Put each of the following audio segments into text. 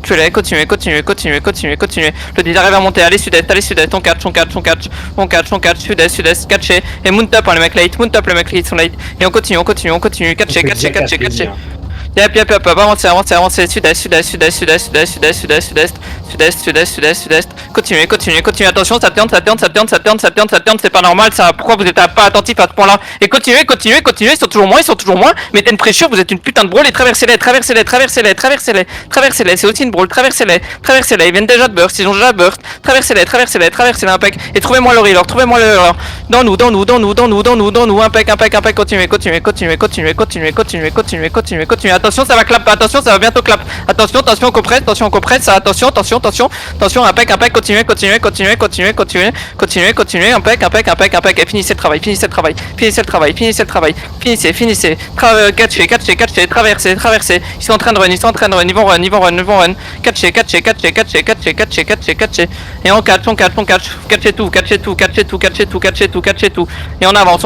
tuez-les, continuez. Le deal arrive à monter, allez sud-est, on catch, sud-est, catchez. Et mount up, hein, les mecs late, ils sont late. Et on continue, catchez. Yep, avancez, sud-est. Continuez. Attention, ça tourne, c'est pas normal, ça. Pourquoi vous êtes pas attentif à ce point-là? Et continuez, ils sont toujours moins. Mettez une pression, vous êtes une putain de brawl et traversez-les. C'est aussi une brawl, traversez-les. Ils viennent déjà de burst, ils ont déjà burst. Traversez-les, impec. Et trouvez-moi le healer. Dans nous, impec. Continuez. Attention, ça va clap, attention, ça va bientôt clap. Attention, compresse, attention, impec, continuez, impec, et finissez le travail, finissez. Catchez, traversez. Ils sont en train de run, ils vont run. Catchez. Et on catch, catchez tout. Et on avance.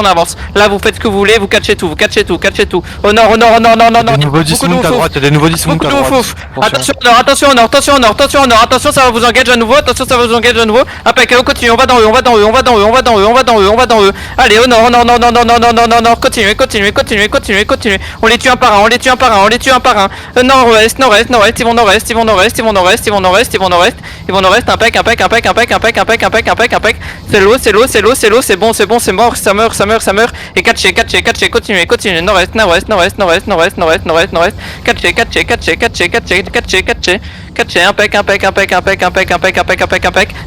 Là, vous faites ce que vous voulez, vous catchez tout. Au nord. Des nouveaux 10 à droite, il y a des nouveaux 10 à droite. Attention, ça va vous engager à nouveau. Impec, on continue, on va dans eux. Allez, au nord. Continuez. On les tue un par un. Nord-ouest, ils vont nord-est. Impec. C'est l'eau, c'est bon, c'est mort, ça meurt. Et catchez, continuez. Nord-est. Catchez. Impec.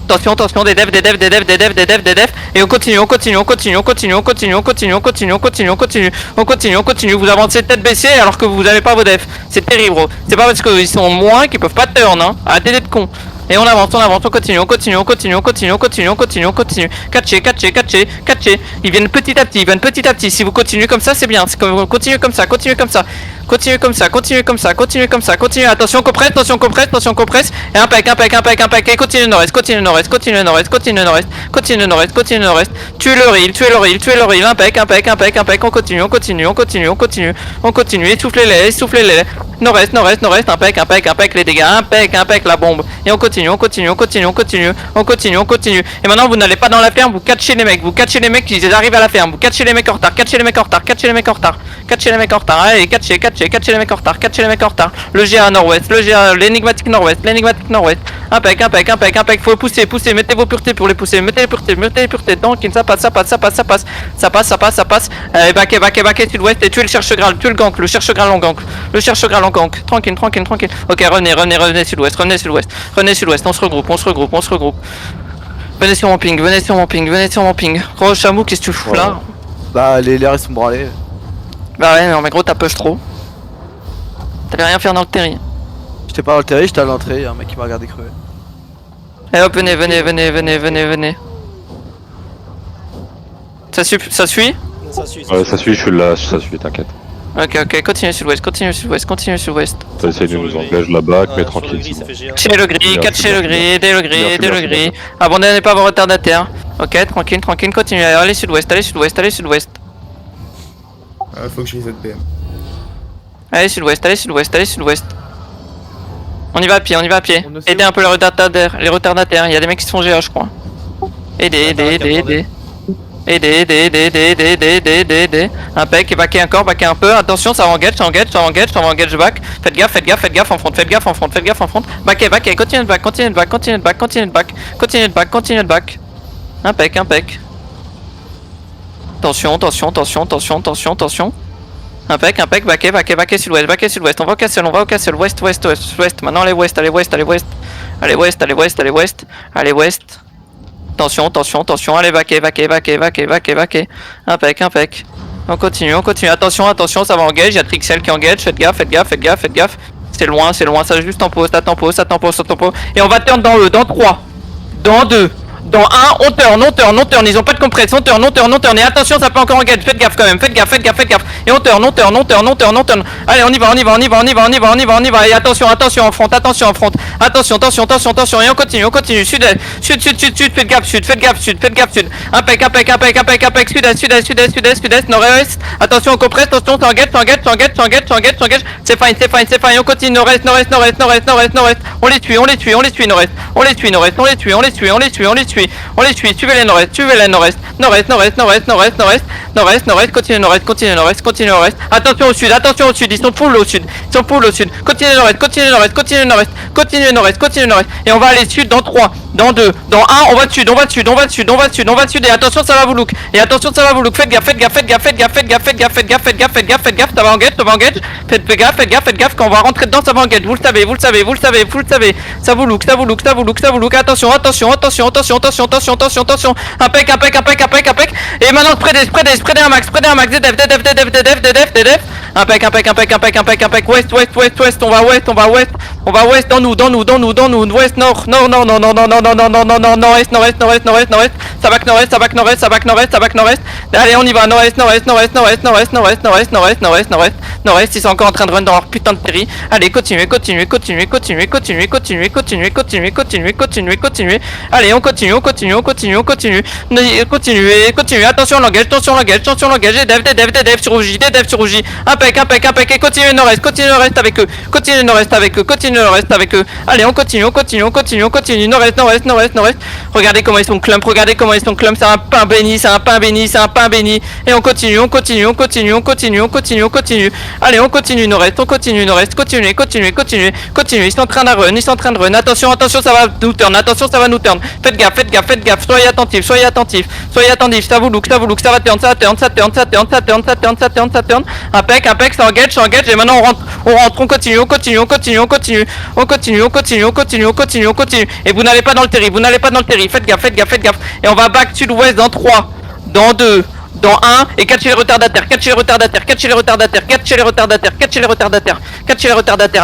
Attention, des devs. Et on continue. Vous avancez tête baissée alors que vous avez pas vos devs. C'est terrible, bro. C'est pas parce qu'ils sont moins qu'ils peuvent pas turn, hein. Arrêtez d'être con. Et on avance, on continue. Catchez. Ils viennent petit à petit. Si vous continuez comme ça, c'est bien. Continuez comme ça. Attention, compresse. Et impec. Et continue nord-est. Tuez le reel. Impec. On continue. Essoufflez-les. Nord-est. Impec. Les dégâts. Impec. La bombe. Et on continue. Et maintenant, vous n'allez pas dans la ferme, vous catchez les mecs. Ils arrivent à la ferme. Vous catchez les mecs en retard. Allez, catchez les mecs en retard. Le GA nord-ouest. L'énigmatique nord-ouest. Impec. Faut pousser. Mettez vos puretés pour les pousser. Mettez les puretés. Donc, ça passe. Allez, back sud-ouest et tuez le cherche Graal. Tuez le gank. Le cherche Graal en gank. Tranquille. Ok, revenez sud-ouest. On se regroupe. Venez sur mon ping. Gros Chamou, qu'est-ce que tu fous là? Bah, les LR ils sont branlés. Bah ouais, non, mais gros, t'as push trop. T'allais rien faire dans le terri. J'étais pas dans le terrain, j'étais à l'entrée, y'a un mec qui m'a regardé crever. Eh hop, venez. Ça suit? Ouais, ça suit, je suis là, ça suit, t'inquiète. Ok, continue sud-ouest. Ça essaye de nous engager là-bas, mais tranquille. Catchez le gris, aidez le gris. Abandonnez pas vos retardataires. Ok, tranquille, continuez. Allez sud-ouest. Faut que je vise BM. Allez sud-ouest. On y va à pied. Aidez un peu les retardataires. Il y a des mecs qui se font GA, je crois. Aidez. Impec, backez encore, backez un peu. Attention, ça engage back. Faites gaffe en front. Backez, continuez de back. Impec. Attention. Impec, backez sud-ouest. On va au castle, ouest. Maintenant, allez ouest. Allez ouest. Attention, allez, backez. Impec. On continue. Attention, ça va engage. Il y a Trixel qui engage. Faites gaffe. C'est loin, ça juste en pause. Ça tempo. Et on va turn dans eux, dans 3, dans 2, dans 1, on turn, ils ont pas de compresse, on turn, et attention, ça peut encore engage, faites gaffe quand même, faites gaffe, et on turn, allez, on y va, et attention, en front, attention, et on continue, sud, faites gaffe, sud, impec, sud-est, nord-est, attention, on compresse, attention, engage, c'est fine, on continue, nord-est, on les tue, nord-est, suivez les nord-est, continue nord-est, attention au sud, ils sont full au sud, continue nord-est, et on va aller sud dans 3, dans 2, dans 1, on va sud, et attention ça va vous look, faites gaffe, ça va engage, faites gaffe, quand on va rentrer dedans ça va engage, vous le savez, ça vous look, attention, impec, et maintenant spreadez un max, DDF, impec, ouest, on va ouest, dans nous, ouest, nord, nord-est, ça back nord-est, allez on y va, nord-est, ils sont encore en train de run dans leur putain de péri, allez continuez, allez on continue, attention langage, et DDF sur rougi, impec, et continuez nord-est avec eux, allez on continue, nord-est, regardez comment ils sont clump, c'est un pain béni, et on continue, allez on continue nord-est, continuez, ils sont en train de run, attention, ça va nous turn, faites gaffe, soyez attentifs, ça vous look, ça va turn, impec, ça engage, et maintenant on rentre, on continue, et vous n'allez pas dans le terri, faites gaffe, et on va back sud-ouest dans 3, dans 2, dans 1, et catchez les retardataires,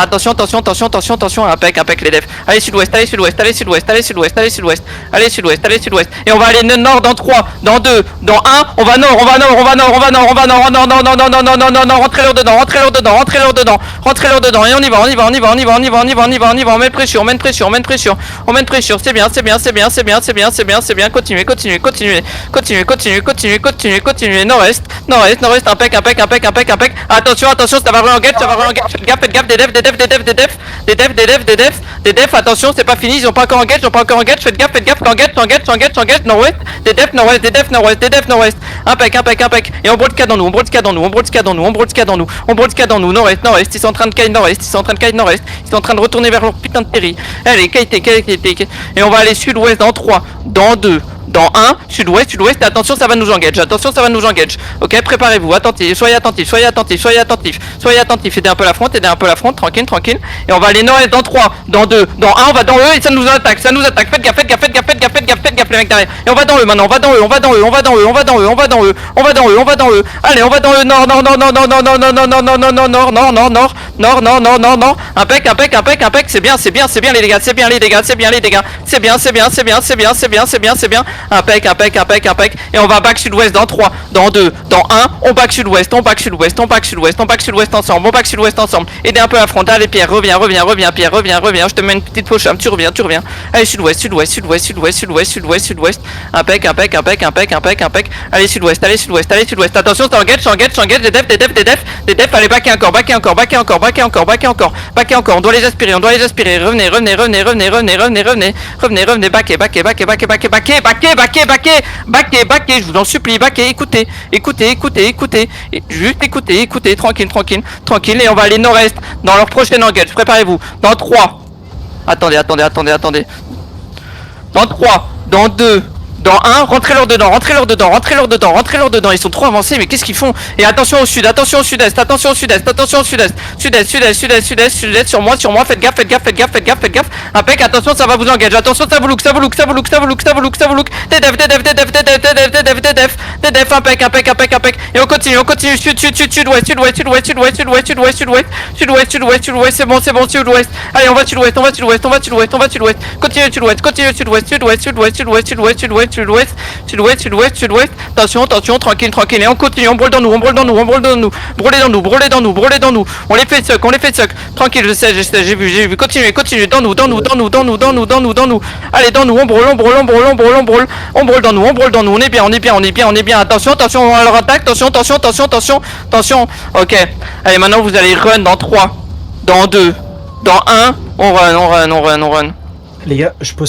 attention, impec les defs, allez sud-ouest, et on va aller nord dans 3, dans 2, dans 1, on va nord, rentrez leur dedans, et on y va, on met pression, c'est bien, continuez, nord-est, impec, attention, ça va re-engage, faites gaffe, des defs, attention, c'est pas fini, ils ont pas encore engage, faites gaffe, engage, nord-ouest, des defs, nord-ouest, impec, et on broadcast dans nous, nord-est, ils sont en train de kite nord-est, ils sont en train de retourner vers leur putain de terri, allez, kite, et on va aller sud-ouest dans 3, dans 2, dans 1, sud-ouest, et attention ça va nous engage, ok, préparez-vous, soyez attentifs, aidez un peu la front, tranquille, et on va aller nord-est dans 3, dans 2, dans 1, on va dans eux, et ça nous attaque, faites gaffe les mecs derrière, et on va dans eux maintenant, on va dans eux, allez, on va dans eux, nord, impec, c'est bien les dégâts, impec, et on va back sud-ouest dans 3, dans 2, dans 1, on back sud-ouest ensemble, aidez un peu la front, allez Pierre, reviens, Pierre, je te mets une petite poche, tu reviens, allez sud-ouest, impec, allez sud-ouest, attention, ça engage, des defs, allez backer encore, on doit les aspirer, revenez, baquez, je vous en supplie, baquez, écoutez, juste écoutez, tranquille, et on va aller nord-est, dans leur prochain engage, préparez-vous, dans 3, attendez, dans 3, dans 2, Dans 1, rentrez-leur dedans, rentrez-leur dedans, rentrez-leur dedans, rentrez-leur dedans. Ils sont trop avancés, mais qu'est-ce qu'ils font? Et attention au sud, attention au sud-est, attention au sud-est, attention au sud-est. Sud-est, sud-est, sudest, sud-est, sud-est, sur moi, faites gaffe, faites gaffe, faites gaffe, faites gaffe, faites gaffe. Impec, attention, ça va vous engager. Attention, ça vous look, ça vous look, ça vous look, ça vous look, ça vous look, ça vous look. TDF, TDF, TDF, TDF, TDF, TDF, TDF, TDF, impec, impec, impec, impec. Et on continue, sud, sud, sud, sud-ouest, sud-ouest, sud-ouest, sud-ouest, sud-ouest, sud-ouest, sud-ouest, sud-ouest, sud-ouest, sud-ouest, c'est bon, sud-ouest. Allez, on va sud-ouest, on va sud-ouest, on va sud-ouest, on va sud-ouest. Continue sud-ouest, continue sud-ouest, sud-ouest, sud-ouest, sud-ouest, sudouest, sud-ouest, sud-ouest, sud-ouest, sud-ouest, sud-ouest. Attention, attention, tranquille, tranquille. Et on continue, on brûle dans nous, on brûle dans nous, on brûle dans nous. Brûlez dans nous, brûlez dans nous, brûlez dans nous. On les fait suck, on les fait suck. Tranquille, je sais, j'ai vu. Continuez, continuez. Dans nous, dans nous, dans nous, dans nous, dans nous, dans nous, dans nous. Allez, dans nous, on brûle, on brûle, on brûle, on brûle, on brûle. On brûle dans nous, on brûle dans nous. On est bien, on est bien, on est bien, on est bien. Attention, attention à leur attaque. Attention, attention, attention, attention, attention. Ok. Allez, maintenant vous allez run dans 3, dans 2, dans 1. On run, on run, on run, on run. Les gars, je pose ça.